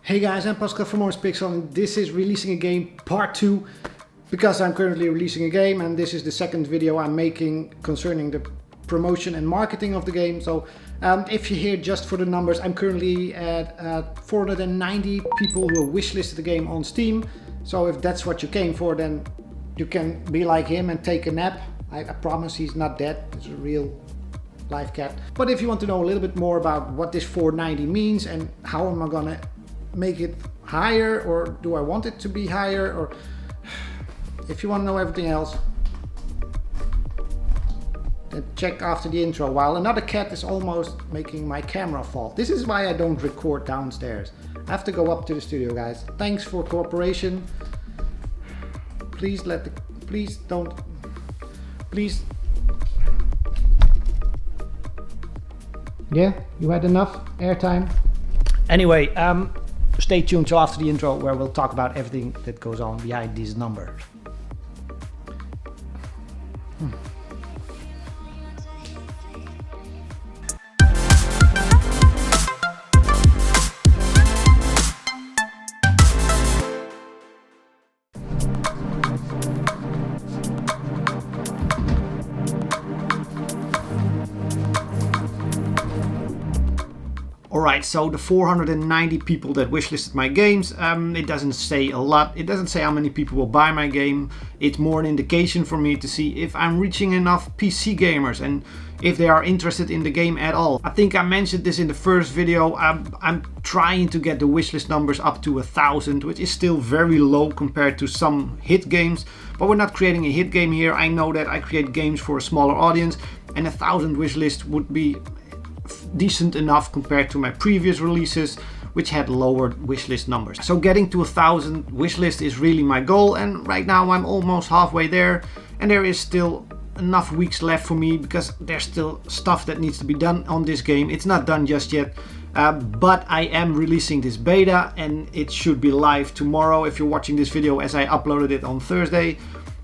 Hey guys, I'm Pascal from Pixel and this is releasing a game part 2 because I'm currently releasing a game and this is the second video I'm making concerning the promotion and marketing of the game. So if you're here just for the numbers, I'm currently at 490 people who have wishlisted the game on Steam. So if that's what you came for, then you can be like him and take a nap. I promise he's not dead, it's a real live cat. But if you want to know a little bit more about what this 490 means and how am I gonna make it higher, or do I want it to be higher, or if you want to know everything else, then check after the intro. While another cat is almost making my camera fall. This is why I don't record downstairs. I have to go up to the studio, guys. Thanks for cooperation. Please yeah, you had enough airtime. Anyway, stay tuned till after the intro where we'll talk about everything that goes on behind these numbers. Alright, so the 490 people that wishlisted my games, it doesn't say a lot. It doesn't say how many people will buy my game. It's more an indication for me to see if I'm reaching enough PC gamers and if they are interested in the game at all. I think I mentioned this in the first video. I'm trying to get the wishlist numbers up to 1,000, which is still very low compared to some hit games. But we're not creating a hit game here. I know that I create games for a smaller audience, and 1,000 wishlist would be decent enough compared to my previous releases, which had lower wishlist numbers. So getting to 1,000 wishlist is really my goal, and right now I'm almost halfway there, and there is still enough weeks left for me because there's still stuff that needs to be done on this game. It's not done just yet, but I am releasing this beta and it should be live tomorrow. If you're watching this video as I uploaded it on Thursday,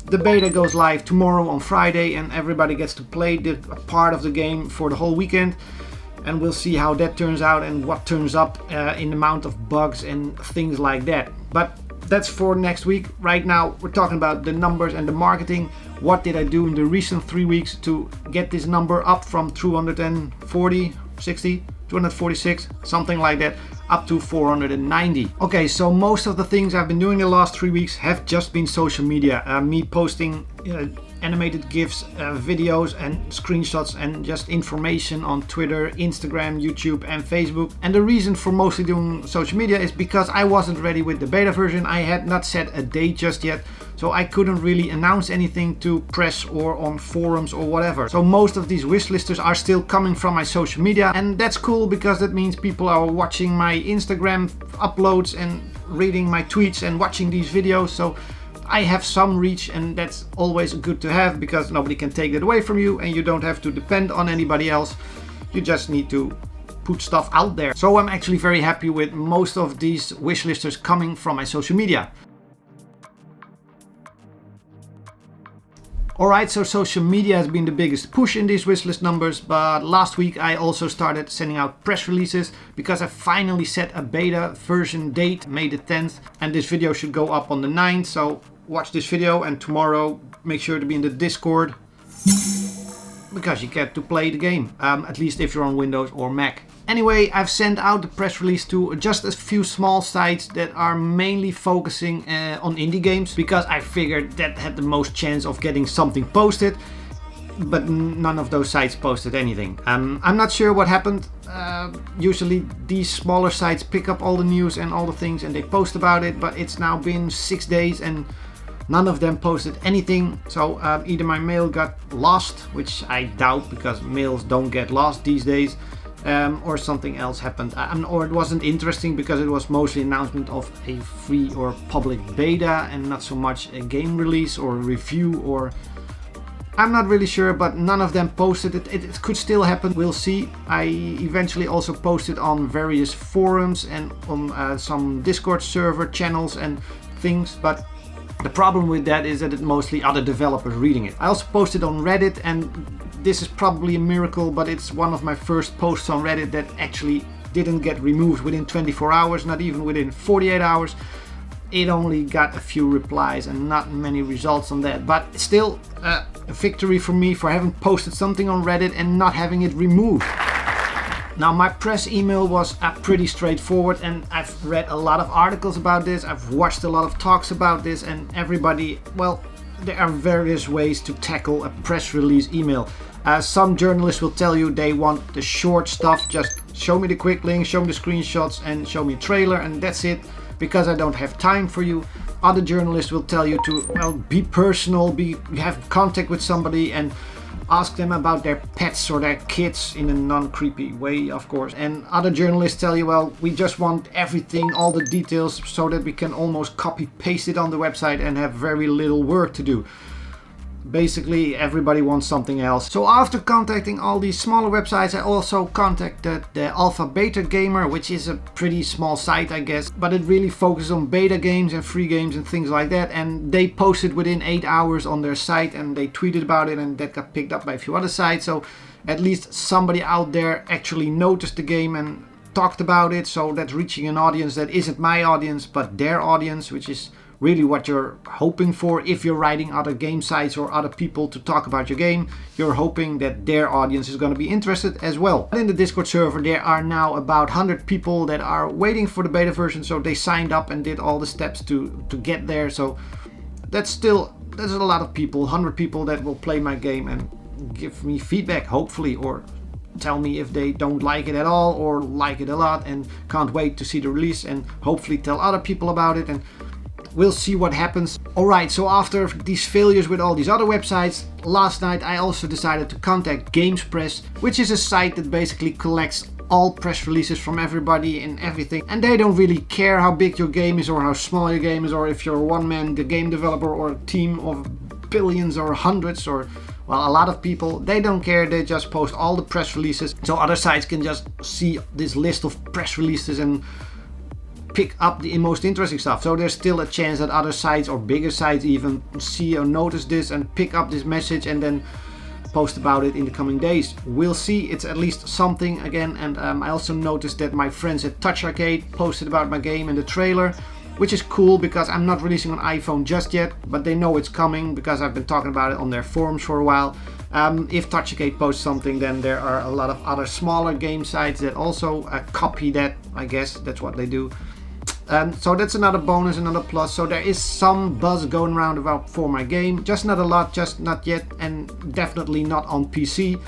the beta goes live tomorrow on Friday and everybody gets to play the part of the game for the whole weekend. And we'll see how that turns out and what turns up in the amount of bugs and things like that. But that's for next week. Right now we're talking about the numbers and the marketing. What did I do in the recent 3 weeks to get this number up from 240, 60, 246, something like that, up to 490. Okay, so most of the things I've been doing the last 3 weeks have just been social media. Me posting animated GIFs, videos and screenshots and just information on Twitter, Instagram, YouTube and Facebook. And the reason for mostly doing social media is because I wasn't ready with the beta version. I had not set a date just yet, so I couldn't really announce anything to press or on forums or whatever. So most of these wishlisters are still coming from my social media, and that's cool because that means people are watching my Instagram uploads and reading my tweets and watching these videos. So I have some reach, and that's always good to have because nobody can take that away from you and you don't have to depend on anybody else. You just need to put stuff out there. So I'm actually very happy with most of these wishlisters coming from my social media. Alright, so social media has been the biggest push in these wishlist numbers, but last week I also started sending out press releases because I finally set a beta version date, May the 10th, and this video should go up on the 9th, so watch this video and tomorrow make sure to be in the Discord because you get to play the game, at least if you're on Windows or Mac. Anyway, I've sent out the press release to just a few small sites that are mainly focusing on indie games because I figured that had the most chance of getting something posted, but none of those sites posted anything. I'm not sure what happened. Usually these smaller sites pick up all the news and all the things and they post about it, but it's now been 6 days and none of them posted anything. So either my mail got lost, which I doubt because mails don't get lost these days, or something else happened, or it wasn't interesting because it was mostly announcement of a free or public beta and not so much a game release or a review, or I'm not really sure, but none of them posted it. It could still happen, we'll see. I eventually also posted on various forums and on some Discord server channels and things, but the problem with that is that it's mostly other developers reading it. I also posted on Reddit, and this is probably a miracle, but it's one of my first posts on Reddit that actually didn't get removed within 24 hours, not even within 48 hours. It only got a few replies and not many results on that, but still a victory for me for having posted something on Reddit and not having it removed. Now, my press email was pretty straightforward, and I've read a lot of articles about this, I've watched a lot of talks about this, and everybody, well, there are various ways to tackle a press release email. Some journalists will tell you they want the short stuff, just show me the quick link, show me the screenshots and show me a trailer, and that's it, because I don't have time for you. Other journalists will tell you to, well, be personal, have contact with somebody and ask them about their pets or their kids in a non-creepy way, of course. And other journalists tell you, well, we just want everything, all the details, so that we can almost copy paste it on the website and have very little work to do. Basically, everybody wants something else. So after contacting all these smaller websites, I also contacted the Alpha Beta Gamer, which is a pretty small site, I guess, but it really focuses on beta games and free games and things like that. And they posted within 8 hours on their site, and they tweeted about it, and that got picked up by a few other sites. So at least somebody out there actually noticed the game and talked about it. So that's reaching an audience that isn't my audience, but their audience, which is really what you're hoping for. If you're writing other game sites or other people to talk about your game, you're hoping that their audience is going to be interested as well. And in the Discord server, there are now about 100 people that are waiting for the beta version, so they signed up and did all the steps to get there. So there's a lot of people, 100 people that will play my game and give me feedback, hopefully, or tell me if they don't like it at all or like it a lot and can't wait to see the release, and hopefully tell other people about it, and we'll see what happens. Alright, so after these failures with all these other websites, last night I also decided to contact GamesPress, which is a site that basically collects all press releases from everybody and everything, and they don't really care how big your game is or how small your game is, or if you're one man, the game developer, or a team of billions or hundreds or, well, a lot of people. They don't care, they just post all the press releases, so other sites can just see this list of press releases and pick up the most interesting stuff. So there's still a chance that other sites or bigger sites even see or notice this and pick up this message and then post about it in the coming days. We'll see. It's at least something again. And I also noticed that my friends at Touch Arcade posted about my game and the trailer, which is cool because I'm not releasing on iPhone just yet, but they know it's coming because I've been talking about it on their forums for a while. If Touch Arcade posts something, then there are a lot of other smaller game sites that also copy that. I guess that's what they do. So that's another bonus, another plus. So there is some buzz going around about for my game, just not a lot, just not yet, and definitely not on PC,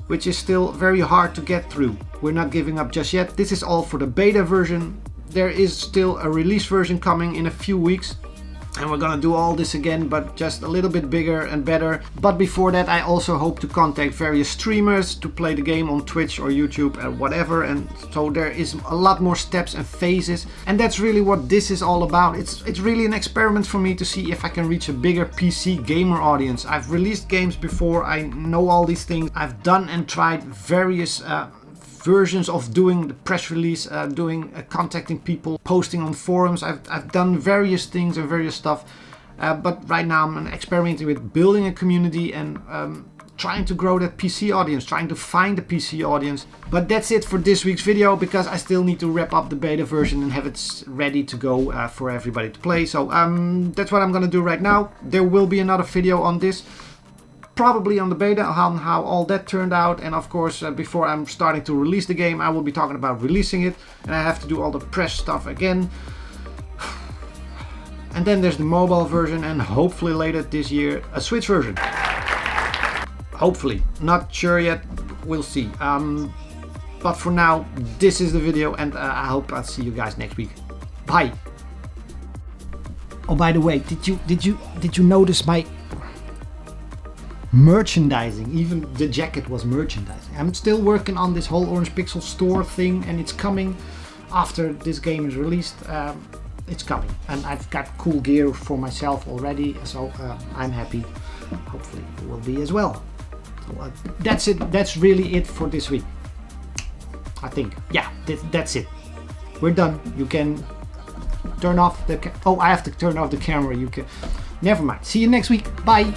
which is still very hard to get through. We're not giving up just yet. This is all for the beta version. There is still a release version coming in a few weeks, and we're gonna do all this again, but just a little bit bigger and better. But before that, I also hope to contact various streamers to play the game on Twitch or YouTube or whatever. And so there is a lot more steps and phases, and that's really what this is all about. It's really an experiment for me to see if I can reach a bigger PC gamer audience. I've released games before, I know all these things. I've done and tried various versions of doing the press release, contacting people, posting on forums. I've done various things and various stuff, but right now I'm experimenting with building a community and trying to grow that PC audience, trying to find the PC audience. But that's it for this week's video, because I still need to wrap up the beta version and have it ready to go for everybody to play. So that's what I'm gonna do right now. There will be another video on this, probably on the beta, on how all that turned out, and of course before I'm starting to release the game, I will be talking about releasing it, and I have to do all the press stuff again. And then there's the mobile version, and hopefully later this year a Switch version. Hopefully, not sure yet, we'll see. But for now, this is the video, and I hope I'll see you guys next week. Bye. Oh, by the way, did you notice my merchandising? Even the jacket was merchandising. I'm still working on this whole Orange Pixel store thing, and it's coming after this game is released. It's coming, and I've got cool gear for myself already, so I'm happy. Hopefully you will be as well. So, that's it. That's really it for this week, I think. Yeah, that's it. We're done. You can turn off the oh, I have to turn off the camera. You can, never mind. See you next week. Bye.